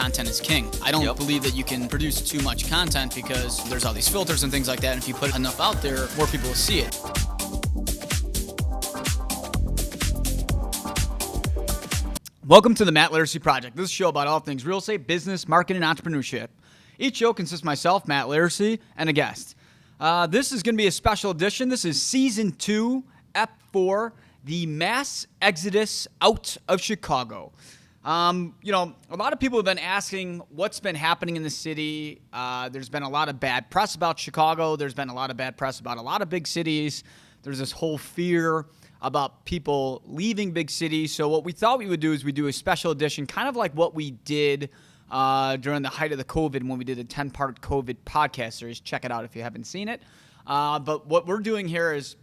content is king. I don't believe that you can produce too much content because there's all these filters and things like that. And if you put enough out there, more people will see it. Welcome to the Matt Laricy Project. This is a show about all things real estate, business, marketing, and entrepreneurship. Each show consists of myself, Matt Laricy, and a guest. This is going to be a special edition. This is Season 2, Ep 4, the mass exodus out of Chicago. A lot of people have been asking what's been happening in the city. There's been a lot of bad press about Chicago. There's been a lot of bad press about a lot of big cities. There's this whole fear about people leaving big cities. So what we thought we would do is we do a special edition, kind of like what we did during the height of the COVID when we did a 10-part COVID podcast series. Check it out if you haven't seen it. But what we're doing here is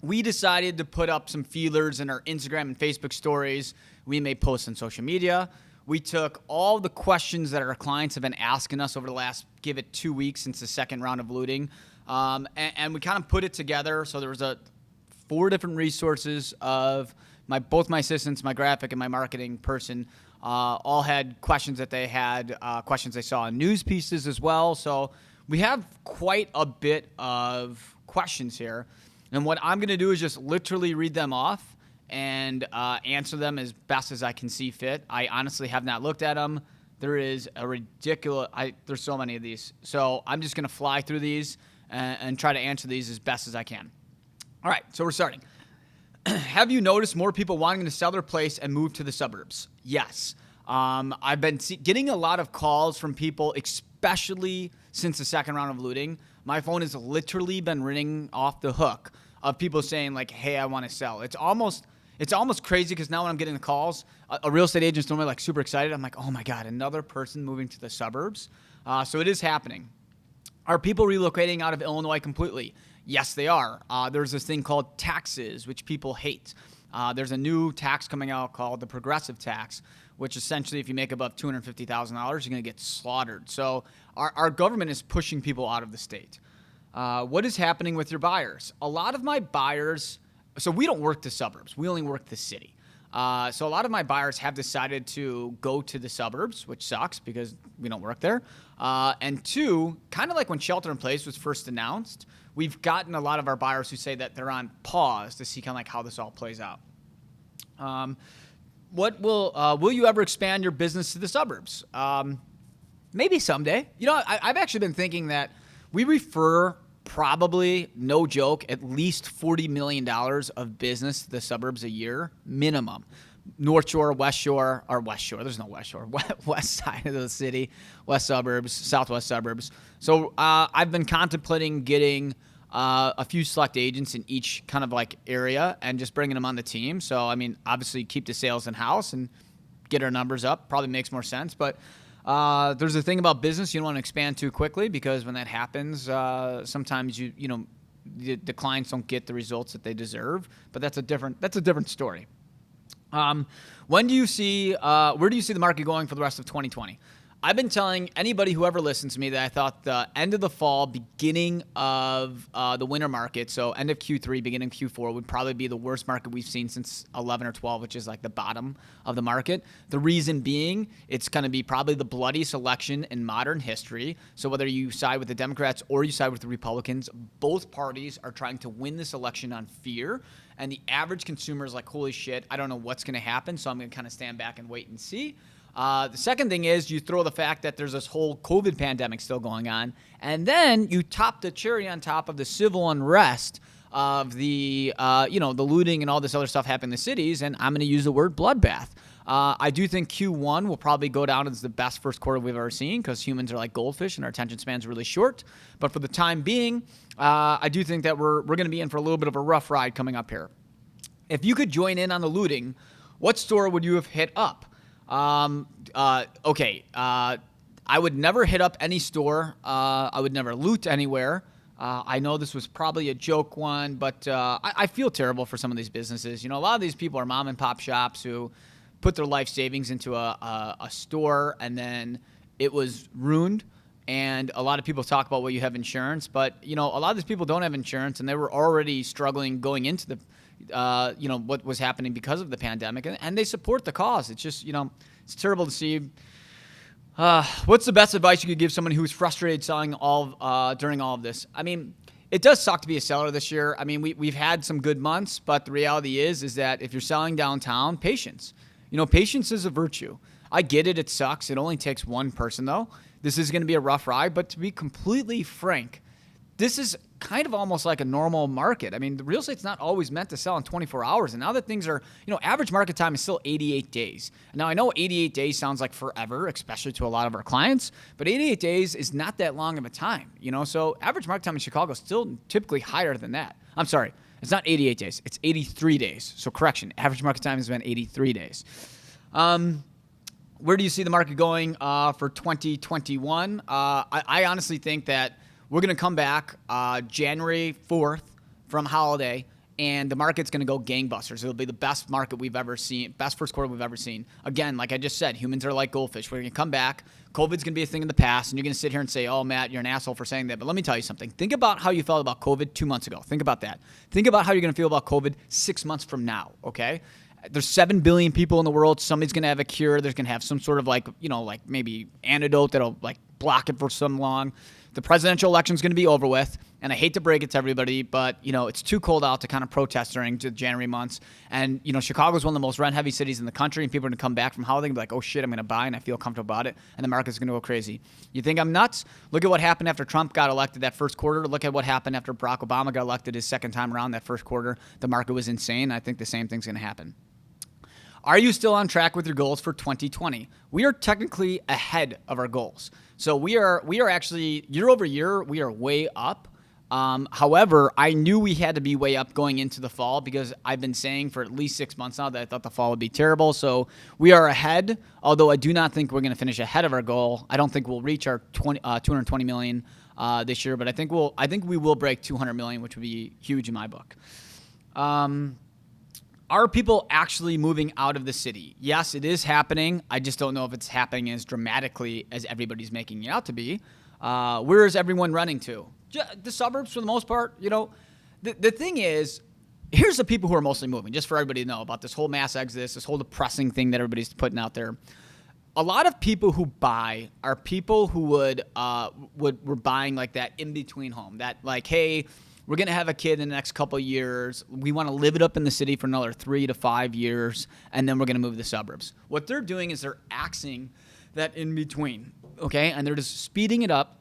we decided to put up some feelers in our Instagram and Facebook stories. We made posts on social media. We took all the questions that our clients have been asking us over the last, give it 2 weeks since the second round of looting. And we kind of put it together. So there was 4 different resources of both my assistants, my graphic, and my marketing person all had questions that they had, questions they saw in news pieces as well. So we have quite a bit of questions here. And what I'm going to do is just literally read them off and answer them as best as I can see fit. I honestly have not looked at them. There is a ridiculous, there's so many of these. So I'm just going to fly through these and try to answer these as best as I can. All right, so we're starting. Have you noticed more people wanting to sell their place and move to the suburbs? Yes. I've been getting a lot of calls from people, especially since the second round of looting. My phone has literally been ringing off the hook of people saying like, hey, I want to sell. It's almost crazy because now when I'm getting the calls, a real estate agent's normally like super excited. I'm like, oh my God, another person moving to the suburbs. So it is happening. Are people relocating out of Illinois completely? Yes, they are. There's this thing called taxes, which people hate. There's a new tax coming out called the progressive tax, which essentially if you make above $250,000, you're going to get slaughtered. So our government is pushing people out of the state. What is happening with your buyers? A lot of my buyers, so we don't work the suburbs. We only work the city. So a lot of my buyers have decided to go to the suburbs, which sucks because we don't work there. And 2, kind of like when shelter in place was first announced, we've gotten a lot of our buyers who say that they're on pause to see kind of like how this all plays out. Will you ever expand your business to the suburbs? Maybe someday. I've actually been thinking that we refer probably, no joke, at least $40 million of business to the suburbs a year, minimum. North Shore, West Shore, or West Shore, there's no West Shore, west side of the city, west suburbs, southwest suburbs. So I've been contemplating getting a few select agents in each kind of like area and just bringing them on the team. So, I mean, obviously keep the sales in-house and get our numbers up. Probably makes more sense. But there's a thing about business. You don't want to expand too quickly because when that happens, sometimes the clients don't get the results that they deserve. But that's a different story. Where do you see the market going for the rest of 2020? I've been telling anybody who ever listens to me that I thought the end of the fall, beginning of the winter market, so end of Q3, beginning of Q4, would probably be the worst market we've seen since 11 or 12, which is like the bottom of the market. The reason being, it's going to be probably the bloodiest election in modern history. So whether you side with the Democrats or you side with the Republicans, both parties are trying to win this election on fear. And the average consumer is like, holy shit, I don't know what's going to happen, so I'm going to kind of stand back and wait and see. The second thing is you throw the fact that there's this whole COVID pandemic still going on, and then you top the cherry on top of the civil unrest of the looting and all this other stuff happening in the cities, and I'm going to use the word bloodbath. I do think Q1 will probably go down as the best first quarter we've ever seen because humans are like goldfish and our attention spans are really short. But for the time being, I do think that we're going to be in for a little bit of a rough ride coming up here. If you could join in on the looting, what store would you have hit up? I would never hit up any store. I would never loot anywhere. I know this was probably a joke one, but I feel terrible for some of these businesses. A lot of these people are mom and pop shops who put their life savings into a store and then it was ruined. And a lot of people talk about, well, you have insurance, but a lot of these people don't have insurance and they were already struggling going into the what was happening because of the pandemic, and they support the cause. It's just, it's terrible to see What's the best advice you could give someone who's frustrated selling during all of this? I mean, it does suck to be a seller this year. I mean, we've had some good months, but the reality is that if you're selling downtown, patience. Patience is a virtue. I get it. It sucks. It only takes one person, though. This is going to be a rough ride, but to be completely frank, this is kind of almost like a normal market. I mean, the real estate's not always meant to sell in 24 hours. And now that things are, average market time is still 88 days. Now, I know 88 days sounds like forever, especially to a lot of our clients, but 88 days is not that long of a time, So average market time in Chicago is still typically higher than that. I'm sorry. It's not 88 days. It's 83 days. So correction, average market time has been 83 days. Where do you see the market going for 2021? I honestly think that we're going to come back January 4th from holiday, and the market's going to go gangbusters. It'll be the best market we've ever seen, best first quarter we've ever seen. Again, like I just said, humans are like goldfish. We're going to come back. COVID's going to be a thing in the past, and you're going to sit here and say, oh, Matt, you're an asshole for saying that. But let me tell you something. Think about how you felt about COVID 2 months ago. Think about that. Think about how you're going to feel about COVID 6 months from now, okay? There's 7 billion people in the world. Somebody's going to have a cure. There's going to have some sort of like maybe antidote that'll block it for some long. The presidential election is going to be over with, and I hate to break it to everybody, but, it's too cold out to kind of protest during the January months. And, Chicago is one of the most rent-heavy cities in the country, and people are going to come back from holiday and be like, oh, shit, I'm going to buy, and I feel comfortable about it, and the market's going to go crazy. You think I'm nuts? Look at what happened after Trump got elected that first quarter. Look at what happened after Barack Obama got elected his second time around that first quarter. The market was insane. I think the same thing's going to happen. Are you still on track with your goals for 2020? We are technically ahead of our goals. So we are actually, year over year, we are way up. However, I knew we had to be way up going into the fall because I've been saying for at least 6 months now that I thought the fall would be terrible. So we are ahead, although I do not think we're going to finish ahead of our goal. I don't think we'll reach our 220 million this year, but I think we will break 200 million, which would be huge in my book. Are people actually moving out of the city? Yes, it is happening. I just don't know if it's happening as dramatically as everybody's making it out to be. Where is everyone running to? The suburbs for the most part. The thing is, here's the people who are mostly moving, just for everybody to know about this whole mass exodus, this whole depressing thing that everybody's putting out there. A lot of people who buy are people who were buying like that in-between home. That like, hey, we're going to have a kid in the next couple of years. We want to live it up in the city for another 3 to 5 years, and then we're going to move to the suburbs. What they're doing is they're axing that in between, okay? And they're just speeding it up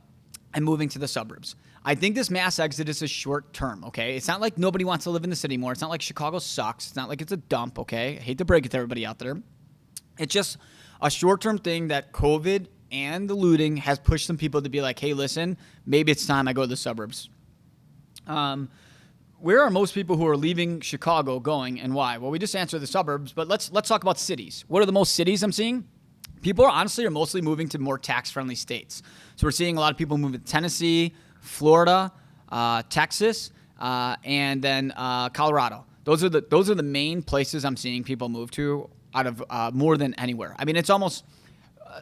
and moving to the suburbs. I think this mass exodus is short term, okay? It's not like nobody wants to live in the city anymore. It's not like Chicago sucks. It's not like it's a dump, okay? I hate to break it to everybody out there. It's just a short-term thing that COVID and the looting has pushed some people to be like, hey, listen, maybe it's time I go to the suburbs. Where are most people who are leaving Chicago going and why? Well, we just answered the suburbs, but let's talk about cities. What are the most cities I'm seeing? People are mostly moving to more tax-friendly states. So we're seeing a lot of people move to Tennessee, Florida, Texas, and then Colorado. Those are the main places I'm seeing people move to out of more than anywhere. I mean, it's almost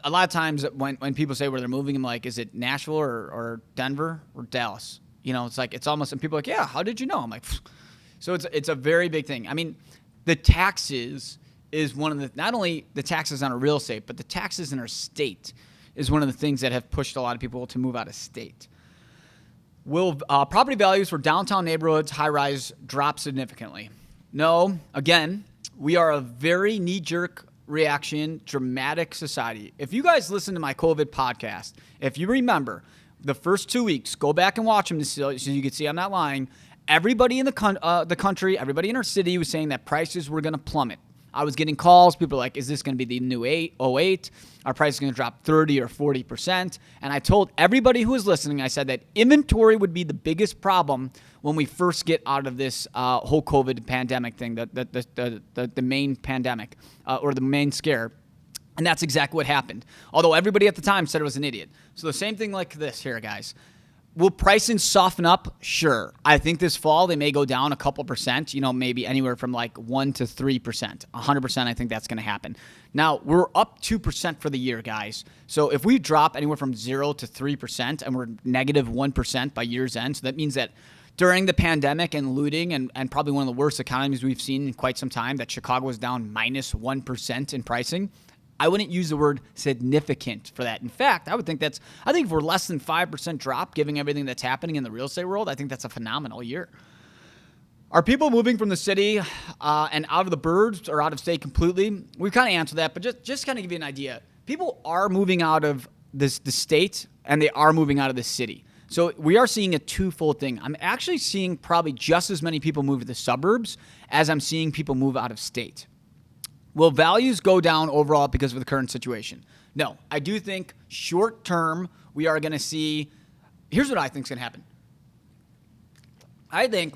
a lot of times when people say where they're moving, I'm like, is it Nashville or Denver or Dallas? It's almost, and people are like, yeah, how did you know? I'm like, pfft. So it's a very big thing. I mean, the taxes is one of the, not only the taxes on a real estate, but the taxes in our state is one of the things that have pushed a lot of people to move out of state. Will property values for downtown neighborhoods, high-rise, drop significantly? No. Again, we are a very knee-jerk reaction, dramatic society. If you guys listen to my COVID podcast, if you remember, the first 2 weeks, go back and watch them so you can see I'm not lying. Everybody in the country, everybody in our city was saying that prices were going to plummet. I was getting calls. People were like, is this going to be the new 08? Our price is going to drop 30 or 40%. And I told everybody who was listening, I said that inventory would be the biggest problem when we first get out of this whole COVID pandemic thing, the main pandemic or the main scare. And that's exactly what happened. Although everybody at the time said it was an idiot. So the same thing like this here, guys. Will pricing soften up? Sure. I think this fall they may go down a couple percent, maybe anywhere from like 1 to 3%. 100% I think that's going to happen. Now, we're up 2% for the year, guys. So if we drop anywhere from 0 to 3% and we're negative 1% by year's end, so that means that during the pandemic and looting and probably one of the worst economies we've seen in quite some time, that Chicago was down minus 1% in pricing. I wouldn't use the word significant for that. In fact, I think if we're less than 5% drop, given everything that's happening in the real estate world, I think that's a phenomenal year. Are people moving from the city and out of the burbs or out of state completely? We've kind of answered that, but just kind of give you an idea. People are moving out of the state and they are moving out of the city. So we are seeing a twofold thing. I'm actually seeing probably just as many people move to the suburbs as I'm seeing people move out of state. Will values go down overall because of the current situation? No. I do think short term we are going to see, here's what I think is going to happen. I think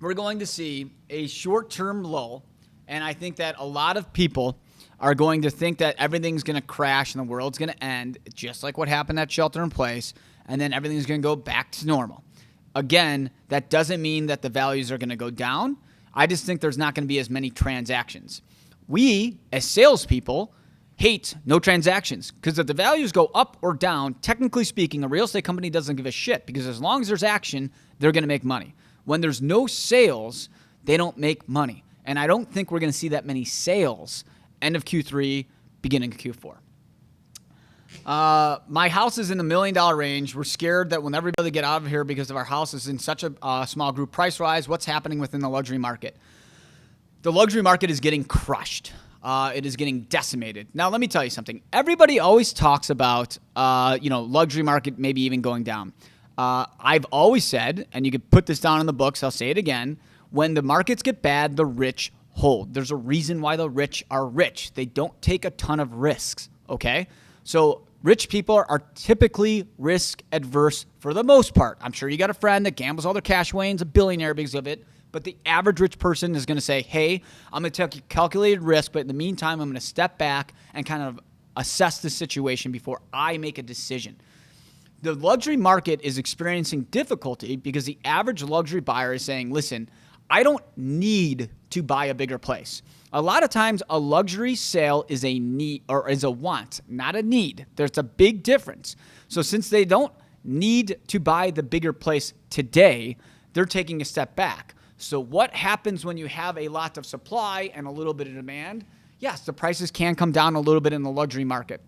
we're going to see a short-term lull, and I think that a lot of people are going to think that everything's going to crash and the world's going to end, just like what happened at Shelter in Place, and then everything's going to go back to normal. Again, that doesn't mean that the values are going to go down. I just think there's not going to be as many transactions. We, as salespeople, hate no transactions because if the values go up or down, technically speaking, a real estate company doesn't give a shit because as long as there's action, they're going to make money. When there's no sales, they don't make money. And I don't think we're going to see that many sales end of Q3, beginning of Q4. My house is in the $1 million range. We're scared that we'll never be able to get out of here because of our house is in such a small group price-wise. What's happening within the luxury market? The luxury market is getting crushed. It is getting decimated. Now, let me tell you something. Everybody always talks about, luxury market maybe even going down. I've always said, and you could put this down in the books, I'll say it again, when the markets get bad, the rich hold. There's a reason why the rich are rich. They don't take a ton of risks, okay? So rich people are typically risk adverse for the most part. I'm sure you got a friend that gambles all their cash away and is a billionaire because of it. But the average rich person is going to say, hey, I'm going to take calculated risk, but in the meantime, I'm going to step back and kind of assess the situation before I make a decision. The luxury market is experiencing difficulty because the average luxury buyer is saying, listen, I don't need to buy a bigger place. A lot of times a luxury sale is a need or is a want, not a need. There's a big difference. So since they don't need to buy the bigger place today, they're taking a step back. So what happens when you have a lot of supply and a little bit of demand? Yes, the prices can come down a little bit in the luxury market.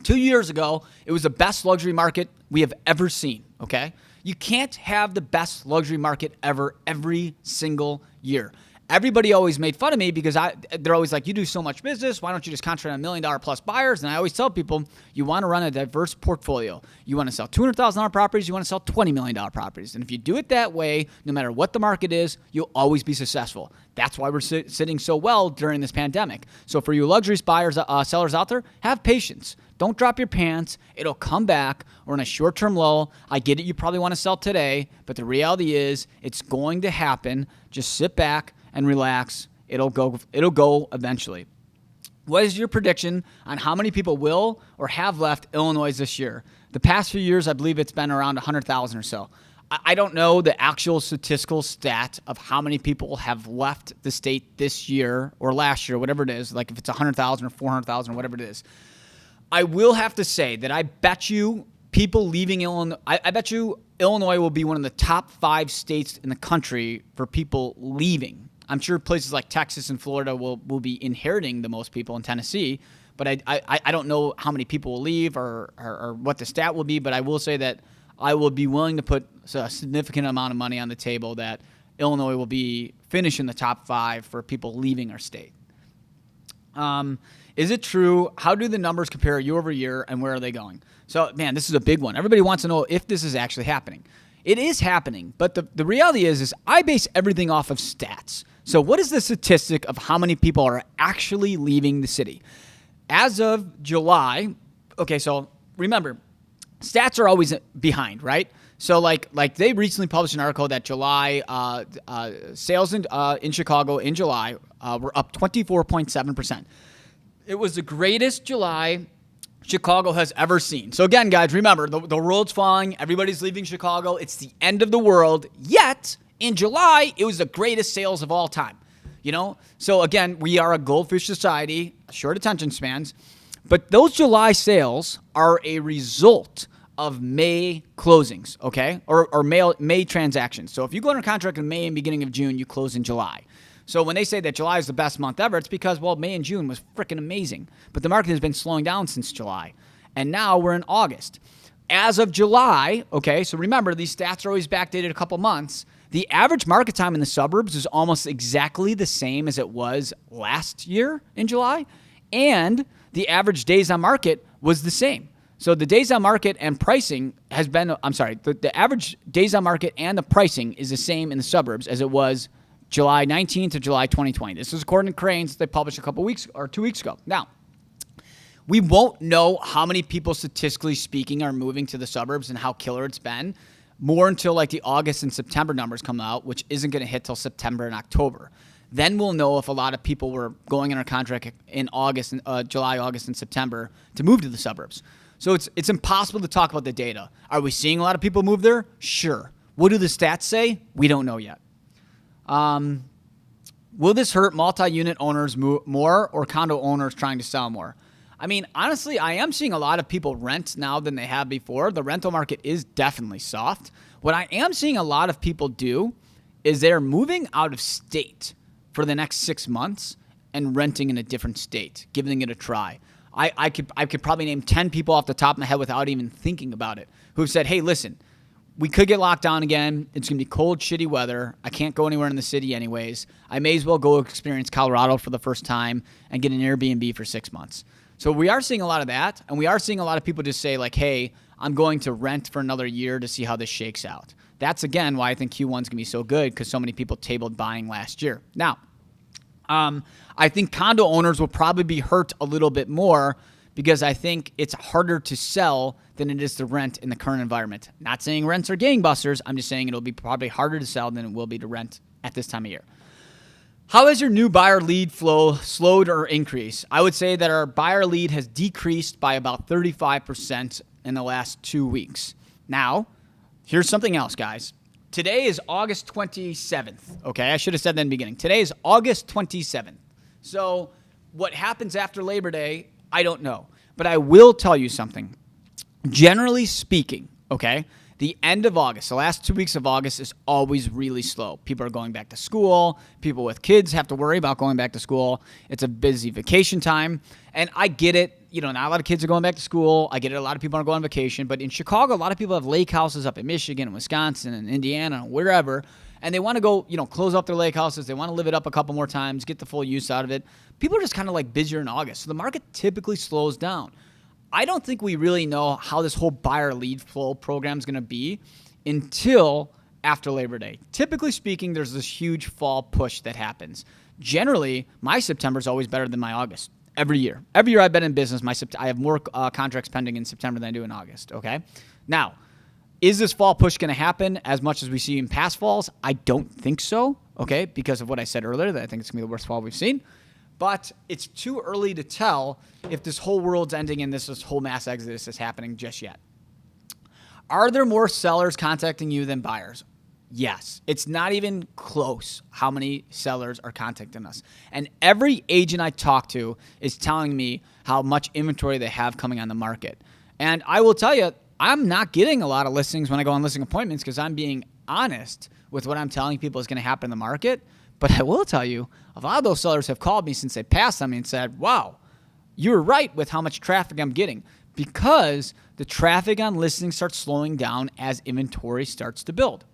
2 years ago, it was the best luxury market we have ever seen, okay? You can't have the best luxury market ever every single year. Everybody always made fun of me because they're always like, you do so much business. Why don't you just concentrate on $1 million plus buyers? And I always tell people, you want to run a diverse portfolio. You want to sell $200,000 properties. You want to sell $20 million properties. And if you do it that way, no matter what the market is, you'll always be successful. That's why we're sitting so well during this pandemic. So for you luxury buyers, sellers out there, have patience. Don't drop your pants. It'll come back. We're in a short-term lull. I get it. You probably want to sell today, but the reality is it's going to happen. Just sit back and relax. It'll go eventually. What is your prediction on how many people will or have left Illinois this year? The past few years, I believe it's been around 100,000 or so. I don't know the actual statistical stat of how many people have left the state this year or last year, whatever it is, like if it's 100,000 or 400,000 or whatever it is. I will have to say that I bet you people leaving Illinois, I bet you Illinois will be one of the top 5 states in the country for people leaving. I'm sure places like Texas and Florida will be inheriting the most people in Tennessee, but I don't know how many people will leave or what the stat will be, but I will say that I will be willing to put a significant amount of money on the table that Illinois will be finishing the top 5 for people leaving our state. Is it true? How do the numbers compare year over year and where are they going? So, man, this is a big one. Everybody wants to know if this is actually happening. It is happening, but the reality is I base everything off of stats. So what is the statistic of how many people are actually leaving the city? As of July, okay, so remember, stats are always behind, right? So like they recently published an article that July sales in Chicago in July were up 24.7%. It was the greatest July Chicago has ever seen. So again, guys, remember, the world's falling. Everybody's leaving Chicago. It's the end of the world. Yet, in July, it was the greatest sales of all time. So again, we are a goldfish society, short attention spans. But those July sales are a result of May closings, okay? Or May transactions. So if you go under contract in May and beginning of June, you close in July. So when they say that July is the best month ever, it's because, well, May and June was freaking amazing. But the market has been slowing down since July. And now we're in August. As of July, okay, so remember, these stats are always backdated a couple months. The average market time in the suburbs is almost exactly the same as it was last year in July. And the average days on market was the same. So the days on market and pricing has been, the average days on market and the pricing is the same in the suburbs as it was July 19th to July 2020. This is according to Cranes. They published a couple weeks or 2 weeks ago. Now, we won't know how many people, statistically speaking, are moving to the suburbs and how killer it's been more until like the August and September numbers come out, which isn't going to hit till September and October. Then we'll know if a lot of people were going under contract in August, July, August, and September to move to the suburbs. So it's impossible to talk about the data. Are we seeing a lot of people move there? Sure. What do the stats say? We don't know yet. Will this hurt multi-unit owners more or condo owners trying to sell more? I mean, honestly, I am seeing a lot of people rent now than they have before. The rental market is definitely soft. What I am seeing a lot of people do is they're moving out of state for the next 6 months and renting in a different state, giving it a try. I could probably name 10 people off the top of my head without even thinking about it who've said, hey, listen, we could get locked down again. It's going to be cold, shitty weather. I can't go anywhere in the city anyways. I may as well go experience Colorado for the first time and get an Airbnb for 6 months. So we are seeing a lot of that, and we are seeing a lot of people just say like, hey, I'm going to rent for another year to see how this shakes out. That's, again, why I think Q1 is going to be so good because so many people tabled buying last year. Now, I think condo owners will probably be hurt a little bit more because I think it's harder to sell than it is to rent in the current environment. Not saying rents are gangbusters. I'm just saying it'll be probably harder to sell than it will be to rent at this time of year. How has your new buyer lead flow slowed or increased? I would say that our buyer lead has decreased by about 35% in the last 2 weeks. Now, here's something else, guys. Today is August 27th, okay? I should have said that in the beginning. Today is August 27th. So what happens after Labor Day, I don't know. But I will tell you something. Generally speaking, okay, the end of August, the last 2 weeks of August is always really slow. People are going back to school. People with kids have to worry about going back to school. It's a busy vacation time. And I get it. You know, not a lot of kids are going back to school. I get it. A lot of people are going on vacation. But in Chicago, a lot of people have lake houses up in Michigan and Wisconsin and Indiana and wherever. And they want to go, close up their lake houses. They want to live it up a couple more times, get the full use out of it. People are just kind of like busier in August. So the market typically slows down. I don't think we really know how this whole buyer lead flow program is going to be until after Labor Day. Typically speaking, there's this huge fall push that happens. Generally, my September is always better than my August. Every year. Every year I've been in business, I have more contracts pending in September than I do in August, okay? Now, is this fall push going to happen as much as we see in past falls? I don't think so, okay, because of what I said earlier, that I think it's going to be the worst fall we've seen. But it's too early to tell if this whole world's ending and this whole mass exodus is happening just yet. Are there more sellers contacting you than buyers? Yes. It's not even close how many sellers are contacting us. And every agent I talk to is telling me how much inventory they have coming on the market. And I will tell you, I'm not getting a lot of listings when I go on listing appointments because I'm being honest with what I'm telling people is going to happen in the market. But I will tell you, a lot of those sellers have called me since they passed on me and said, wow, you were right with how much traffic I'm getting, because the traffic on listings starts slowing down as inventory starts to build.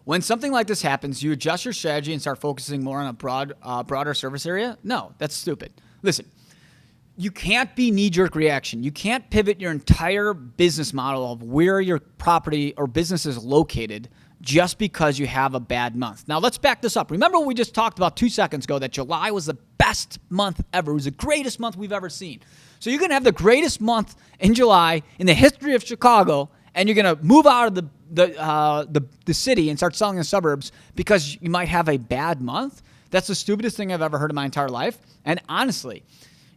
When something like this happens, you adjust your strategy and start focusing more on a broader service area? No, that's stupid. Listen, you can't be knee-jerk reaction. You can't pivot your entire business model of where your property or business is located just because you have a bad month. Now, let's back this up. Remember what we just talked about 2 seconds ago, that July was the best month ever. It was the greatest month we've ever seen. So you're going to have the greatest month in July in the history of Chicago, and you're going to move out of the city and start selling in the suburbs because you might have a bad month? That's the stupidest thing I've ever heard in my entire life. And honestly,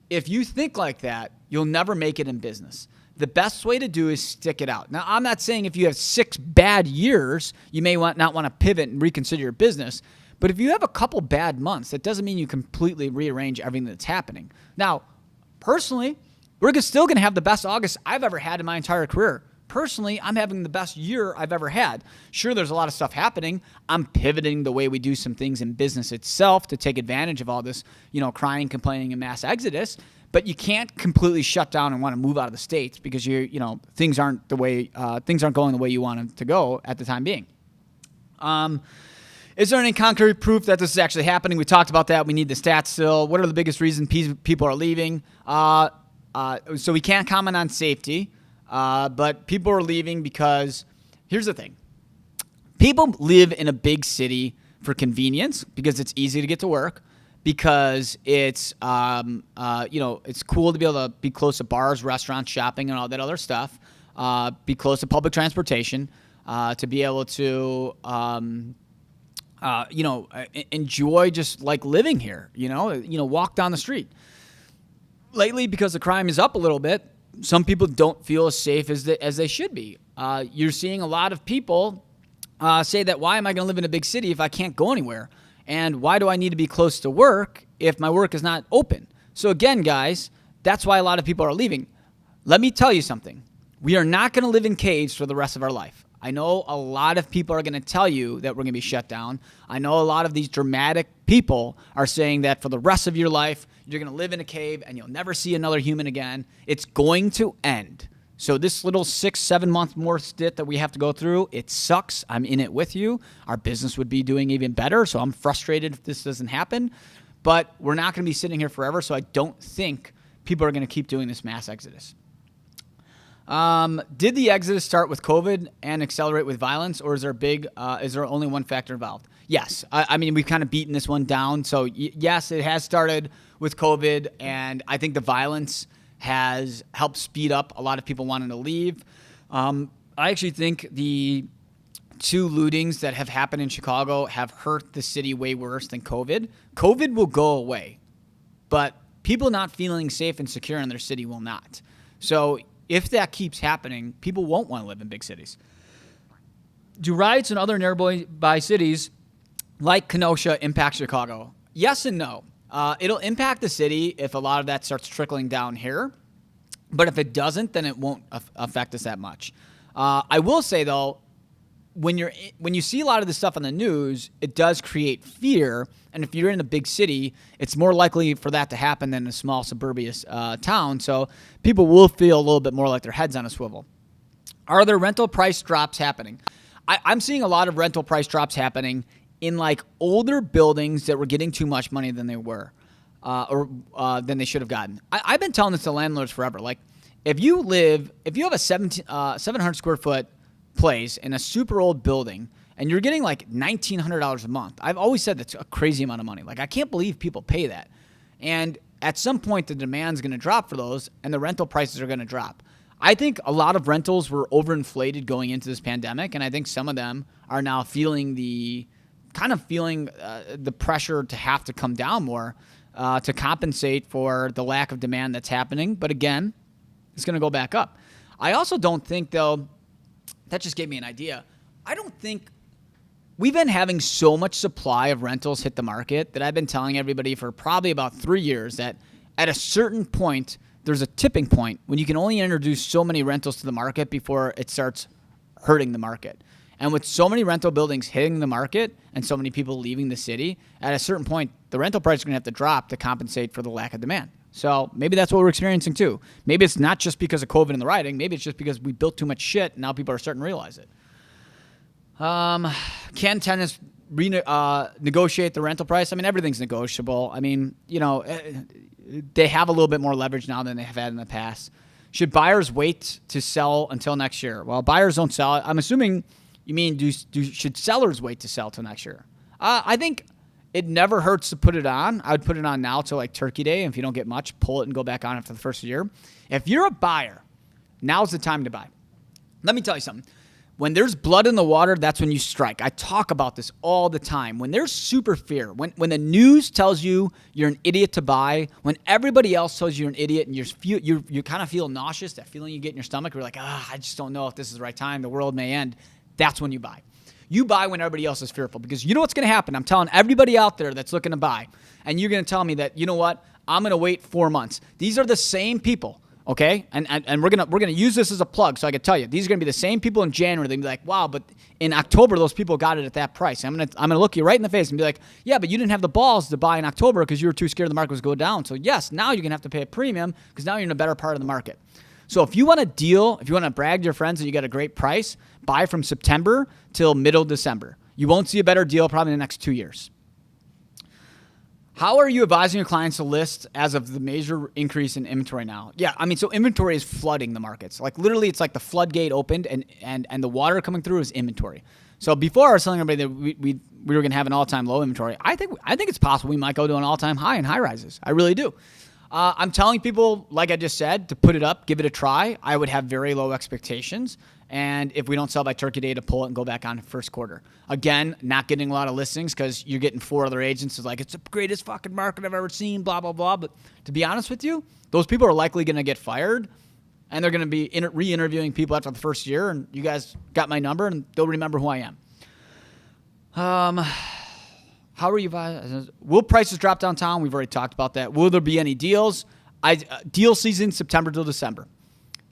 if you think like that, you'll never make it in business. The best way to do is stick it out. Now, I'm not saying if you have 6 bad years, you may not want to pivot and reconsider your business. But if you have a couple bad months, that doesn't mean you completely rearrange everything that's happening. Now, personally, we're still going to have the best August I've ever had in my entire career. personally, I'm having the best year I've ever had. Sure, there's a lot of stuff happening. I'm pivoting the way we do some things in business itself to take advantage of all this, crying, complaining, and mass exodus. But you can't completely shut down and want to move out of the States because things aren't going the way you want them to go at the time being. Is there any concrete proof that this is actually happening? We talked about that. We need the stats still. What are the biggest reasons people are leaving? So we can't comment on safety, but people are leaving because here's the thing. People live in a big city for convenience because it's easy to get to work, because it's it's cool to be able to be close to bars, restaurants, shopping, and all that other stuff. Be close to public transportation, to be able to enjoy just like living here. Walk down the street. Lately, because the crime is up a little bit, some people don't feel as safe as they should be. You're seeing a lot of people say that, why am I going to live in a big city if I can't go anywhere? And why do I need to be close to work if my work is not open? So again, guys, that's why a lot of people are leaving. Let me tell you something. We are not going to live in caves for the rest of our life. I know a lot of people are going to tell you that we're going to be shut down. I know a lot of these dramatic people are saying that for the rest of your life, you're going to live in a cave and you'll never see another human again. It's going to end. So this little 6-7 month more stint that we have to go through, it sucks. I'm in it with you. Our business would be doing even better, so I'm frustrated if this doesn't happen. But we're not going to be sitting here forever, so I don't think people are going to keep doing this mass exodus. Did the exodus start with COVID and accelerate with violence, or is there only one factor involved? Yes. I mean, we've kind of beaten this one down. So yes, it has started with COVID, and I think the violence has helped speed up a lot of people wanting to leave. I actually think the 2 lootings that have happened in Chicago have hurt the city way worse than COVID. COVID will go away, but people not feeling safe and secure in their city will not. So if that keeps happening, people won't want to live in big cities. Do riots in other nearby cities like Kenosha impact Chicago? Yes and no. It'll impact the city if a lot of that starts trickling down here. But if it doesn't, then it won't affect us that much. I will say, though, when you see a lot of this stuff on the news, it does create fear. And if you're in a big city, it's more likely for that to happen than a small suburban town. So people will feel a little bit more like their head's on a swivel. Are there rental price drops happening? I'm seeing a lot of rental price drops happening in like older buildings that were getting too much money than they were, or than they should have gotten. I've been telling this to landlords forever. Like, if you have a 700 square foot place in a super old building and you're getting like $1,900 a month, I've always said that's a crazy amount of money. Like, I can't believe people pay that. And at some point, the demand's going to drop for those, and the rental prices are going to drop. I think a lot of rentals were overinflated going into this pandemic, and I think some of them are now feeling the pressure to have to come down more to compensate for the lack of demand that's happening. But again, it's going to go back up. I also don't think, though, that just gave me an idea. I don't think we've been having so much supply of rentals hit the market that I've been telling everybody for probably about 3 years that at a certain point, there's a tipping point when you can only introduce so many rentals to the market before it starts hurting the market. And with so many rental buildings hitting the market and so many people leaving the city, at a certain point, the rental price is going to have to drop to compensate for the lack of demand. So maybe that's what we're experiencing too. Maybe it's not just because of COVID and the rioting. Maybe it's just because we built too much shit and now people are starting to realize it. Can tenants negotiate the rental price? I mean, everything's negotiable. I mean, they have a little bit more leverage now than they have had in the past. Should buyers wait to sell until next year? Well, buyers don't sell. I'm assuming you mean should sellers wait to sell till next year? I think it never hurts to put it on. I would put it on now till like Turkey Day. And if you don't get much, pull it and go back on after the first year. If you're a buyer, now's the time to buy. Let me tell you something. When there's blood in the water, that's when you strike. I talk about this all the time. When there's super fear, when the news tells you you're an idiot to buy, when everybody else tells you you're an idiot and you kind of feel nauseous, that feeling you get in your stomach, you're like, I just don't know if this is the right time. The world may end. That's when you buy. You buy when everybody else is fearful, because you know what's going to happen. I'm telling everybody out there that's looking to buy, and you're going to tell me that, you know what, I'm going to wait 4 months. These are the same people Okay, and we're gonna use this as a plug, so I can tell you these are gonna be the same people in January. They'll be like, wow, but in October those people got it at that price. I'm gonna look you right in the face and be like, yeah, but you didn't have the balls to buy in October because you were too scared the market was going down. So yes, now you're gonna have to pay a premium because now you're in a better part of the market. So if you want to deal, if you want to brag to your friends that you got a great price, buy from September till middle December. You won't see a better deal probably in the next 2 years. How are you advising your clients to list as of the major increase in inventory now? Yeah, I mean, so inventory is flooding the markets. Like literally, it's like the floodgate opened and the water coming through is inventory. So before I was telling everybody that we were going to have an all-time low inventory, I think it's possible we might go to an all-time high in high rises. I really do. I'm telling people, like I just said, to put it up, give it a try. I would have very low expectations. And if we don't sell by Turkey Day, to pull it and go back on first quarter. Again, not getting a lot of listings because you're getting 4 other agents who's like, it's the greatest fucking market I've ever seen, blah, blah, blah. But to be honest with you, those people are likely going to get fired and they're going to be re-interviewing people after the first year. And you guys got my number and they'll remember who I am. How are you? Will prices drop downtown? We've already talked about that. Will there be any deals? Deal season, September till December.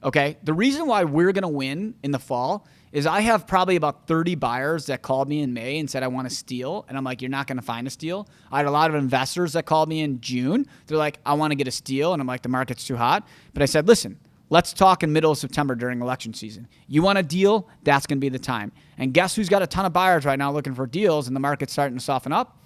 Okay, the reason why we're going to win in the fall is I have probably about 30 buyers that called me in May and said, I want a steal. And I'm like, you're not going to find a steal. I had a lot of investors that called me in June. They're like, I want to get a steal. And I'm like, the market's too hot. But I said, listen, let's talk in middle of September during election season. You want a deal? That's going to be the time. And guess who's got a ton of buyers right now looking for deals and the market's starting to soften up?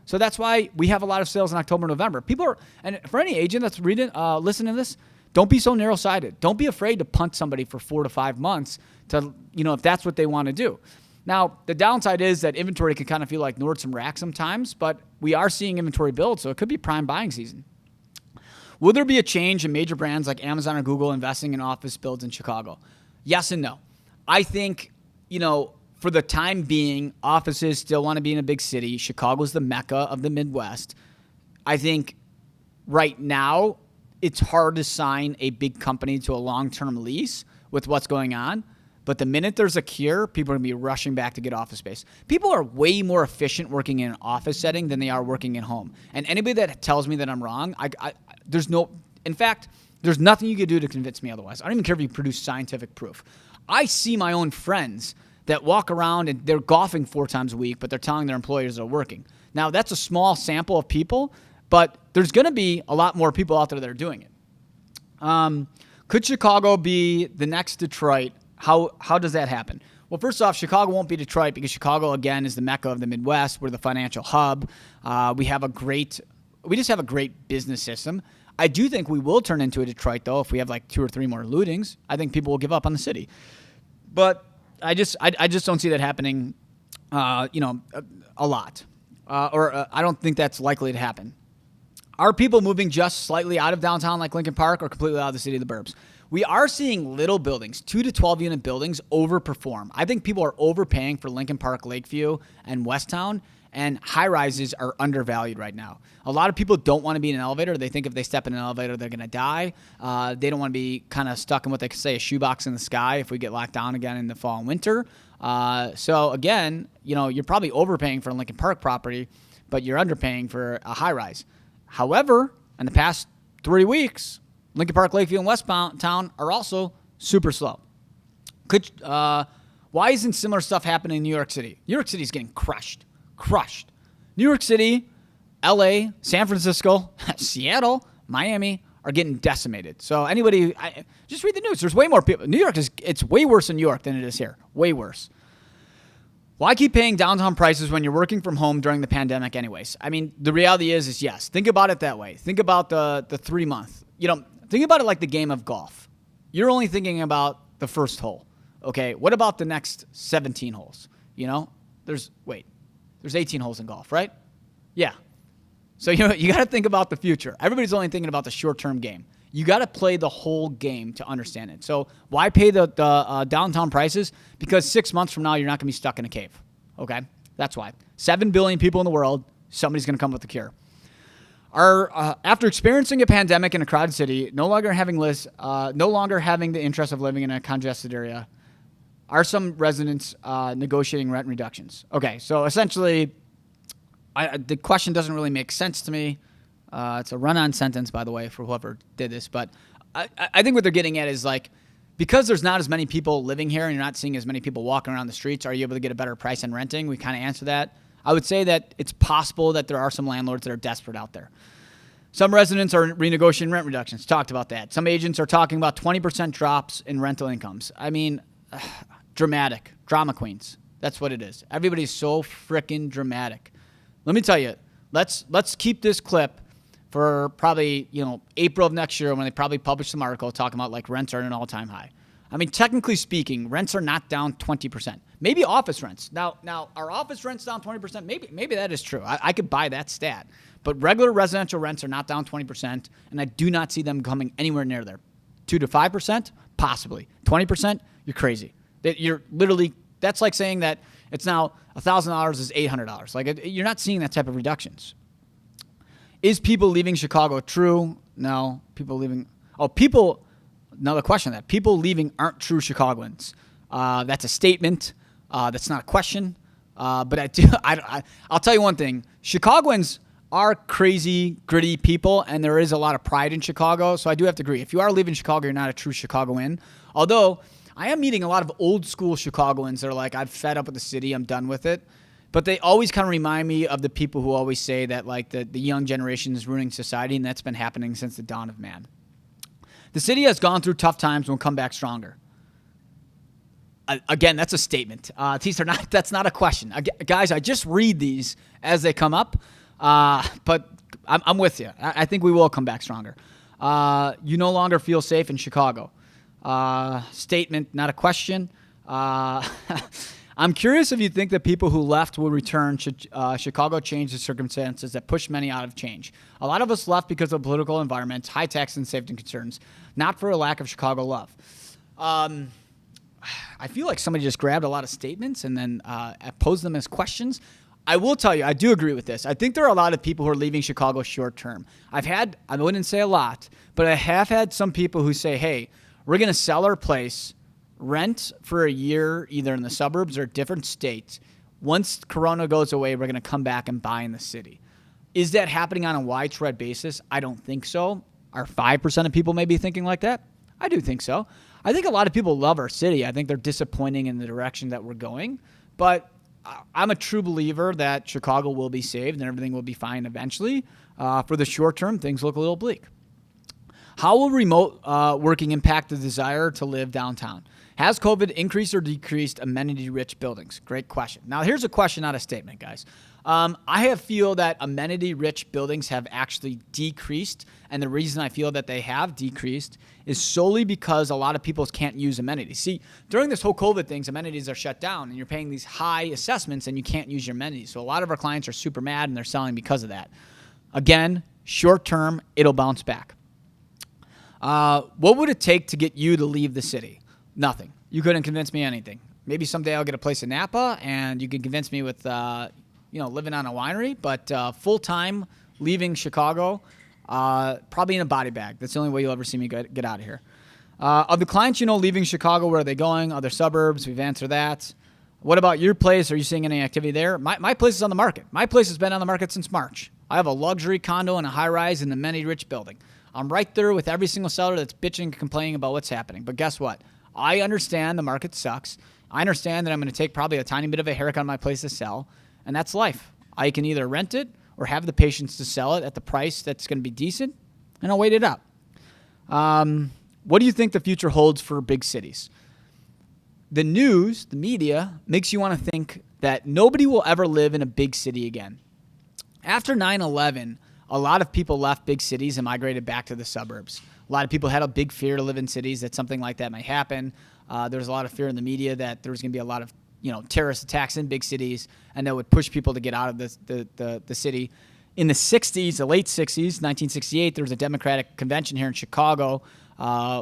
So that's why we have a lot of sales in October, November. People are, and for any agent that's listening to this, don't be so narrow-sided. Don't be afraid to punt somebody for 4 to 5 months to, if that's what they want to do. Now, the downside is that inventory can kind of feel like Nordstrom Rack sometimes, but we are seeing inventory build, so it could be prime buying season. Will there be a change in major brands like Amazon or Google investing in office builds in Chicago? Yes and no. I think, for the time being, offices still want to be in a big city. Chicago's the mecca of the Midwest. I think right now, it's hard to sign a big company to a long-term lease with what's going on. But the minute there's a cure, people are going to be rushing back to get office space. People are way more efficient working in an office setting than they are working at home. And anybody that tells me that I'm wrong, there's nothing you can do to convince me otherwise. I don't even care if you produce scientific proof. I see my own friends that walk around and they're golfing 4 times a week, but they're telling their employers they're working. Now, that's a small sample of people, but there's going to be a lot more people out there that are doing it. Could Chicago be the next Detroit? How does that happen? Well, first off, Chicago won't be Detroit because Chicago, again, is the mecca of the Midwest. We're the financial hub. We just have a great business system. I do think we will turn into a Detroit, though, if we have like 2 or 3 more lootings. I think people will give up on the city. But I just don't see that happening, a lot. I don't think that's likely to happen. Are people moving just slightly out of downtown like Lincoln Park or completely out of the city of the burbs? We are seeing little buildings, 2 to 12 unit buildings, overperform. I think people are overpaying for Lincoln Park, Lakeview, and Westtown, and high rises are undervalued right now. A lot of people don't want to be in an elevator. They think if they step in an elevator, they're going to die. They don't want to be kind of stuck in what they could say a shoebox in the sky if we get locked down again in the fall and winter. So again, you're probably overpaying for a Lincoln Park property, but you're underpaying for a high rise. However, in the past 3 weeks, Lincoln Park, Lakeview, and Westtown are also super slow. Why isn't similar stuff happening in New York City? New York City is getting crushed. New York City, LA, San Francisco, Seattle, Miami are getting decimated. So just read the news. There's way more people. It's way worse in New York than it is here. Way worse. Why keep paying downtown prices when you're working from home during the pandemic anyways? I mean, the reality is yes. Think about it that way. Think about the 3 month. Think about it like the game of golf. You're only thinking about the first hole. Okay, what about the next 17 holes? There's 18 holes in golf, right? Yeah. So you got to think about the future. Everybody's only thinking about the short-term game. You got to play the whole game to understand it. So why pay the downtown prices? Because 6 months from now, you're not going to be stuck in a cave. Okay? That's why. 7 billion people in the world, somebody's going to come with a cure. After experiencing a pandemic in a crowded city, no longer having the interest of living in a congested area, are some residents negotiating rent reductions? Okay, so essentially, the question doesn't really make sense to me. It's a run-on sentence, by the way, for whoever did this. But I think what they're getting at is like, because there's not as many people living here and you're not seeing as many people walking around the streets, are you able to get a better price on renting? We kind of answer that. I would say that it's possible that there are some landlords that are desperate out there. Some residents are renegotiating rent reductions. Talked about that. Some agents are talking about 20% drops in rental incomes. I mean, dramatic. Drama queens. That's what it is. Everybody's so freaking dramatic. Let me tell you, let's keep this clip for probably, April of next year when they probably publish some article talking about like rents are at an all-time high. I mean, technically speaking, rents are not down 20%. Maybe office rents. Now, are office rents down 20%? Maybe that is true. I could buy that stat. But regular residential rents are not down 20%, and I do not see them coming anywhere near there. 2 to 5%? Possibly. 20%? You're crazy. That's like saying that it's now $1,000 is $800. Like, you're not seeing that type of reductions. Is people leaving Chicago true? No. Another question on that. People leaving aren't true Chicagoans. That's a statement. That's not a question. But I'll tell you one thing. Chicagoans are crazy, gritty people, and there is a lot of pride in Chicago. So I do have to agree. If you are leaving Chicago, you're not a true Chicagoan. Although I am meeting a lot of old school Chicagoans that are like, I'm fed up with the city. I'm done with it. But they always kind of remind me of the people who always say that like the young generation is ruining society, and that's been happening since the dawn of man. The city has gone through tough times and will come back stronger. Again, that's a statement. That's not a question. Guys, I just read these as they come up, but I'm with you. I think we will come back stronger. You no longer feel safe in Chicago. Statement, not a question. I'm curious if you think that people who left will return. Should Chicago change the circumstances that push many out of change? A lot of us left because of political environment, high tax and safety concerns, not for a lack of Chicago love. I feel like somebody just grabbed a lot of statements and then posed them as questions. I will tell you, I do agree with this. I think there are a lot of people who are leaving Chicago short term. I wouldn't say a lot, but I have had some people who say, hey, we're going to sell our place, rent for a year, either in the suburbs or different states. Once Corona goes away, we're going to come back and buy in the city. Is that happening on a widespread basis? I don't think so. Are 5% of people maybe thinking like that? I do think so. I think a lot of people love our city. I think they're disappointing in the direction that we're going. But I'm a true believer that Chicago will be saved and everything will be fine eventually. For the short term, things look a little bleak. How will remote working impact the desire to live downtown? Has COVID increased or decreased amenity-rich buildings? Great question. Now, here's a question, not a statement, guys. I feel that amenity-rich buildings have actually decreased, and the reason I feel that they have decreased is solely because a lot of people can't use amenities. See, during this whole COVID thing, amenities are shut down, and you're paying these high assessments, and you can't use your amenities. So a lot of our clients are super mad, and they're selling because of that. Again, short term, it'll bounce back. What would it take to get you to leave the city? Nothing. You couldn't convince me anything. Maybe someday I'll get a place in Napa, and you can convince me with, living on a winery. But full-time, leaving Chicago, probably in a body bag. That's the only way you'll ever see me get out of here. Of the clients leaving Chicago, where are they going? Other suburbs? We've answered that. What about your place? Are you seeing any activity there? My place is on the market. My place has been on the market since March. I have a luxury condo and a high-rise in the amenity-rich building. I'm right there with every single seller that's bitching and complaining about what's happening. But guess what? I understand the market sucks. I understand that I'm going to take probably a tiny bit of a haircut on my place to sell, and that's life. I can either rent it or have the patience to sell it at the price that's going to be decent, and I'll wait it out. What do you think the future holds for big cities? The news, the media, makes you want to think that nobody will ever live in a big city again. After 9/11, a lot of people left big cities and migrated back to the suburbs. A lot of people had a big fear to live in cities, that something like that might happen. There was a lot of fear in the media that there was going to be a lot of terrorist attacks in big cities, and that would push people to get out of the city. In the 60s, the late 60s, 1968, there was a Democratic convention here in Chicago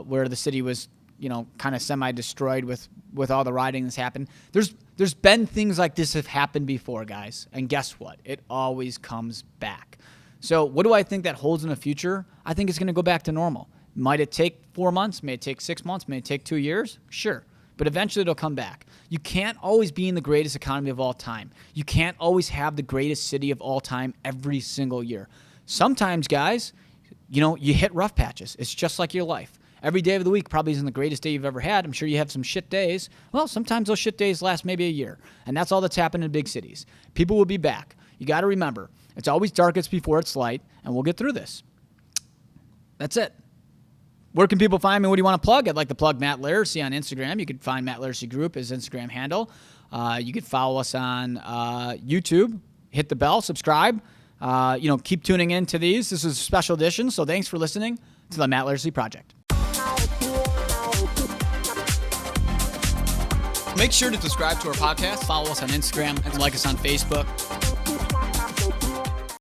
where the city was kind of semi-destroyed with all the rioting that's happened. There's been things like this have happened before, guys, and guess what? It always comes back. So what do I think that holds in the future? I think it's going to go back to normal. Might it take 4 months? May it take 6 months? May it take 2 years? Sure. But eventually it'll come back. You can't always be in the greatest economy of all time. You can't always have the greatest city of all time every single year. Sometimes, guys, you hit rough patches. It's just like your life. Every day of the week probably isn't the greatest day you've ever had. I'm sure you have some shit days. Well, sometimes those shit days last maybe a year. And that's all that's happened in big cities. People will be back. You got to remember, it's always darkest before it's light, and we'll get through this. That's it. Where can people find me? What do you want to plug? I'd like to plug Matt Laricy on Instagram. You can find Matt Laricy Group, his Instagram handle. You can follow us on YouTube. Hit the bell, subscribe. Keep tuning in to these. This is a special edition, so thanks for listening to the Matt Laricy Project. Make sure to subscribe to our podcast, follow us on Instagram, and like us on Facebook.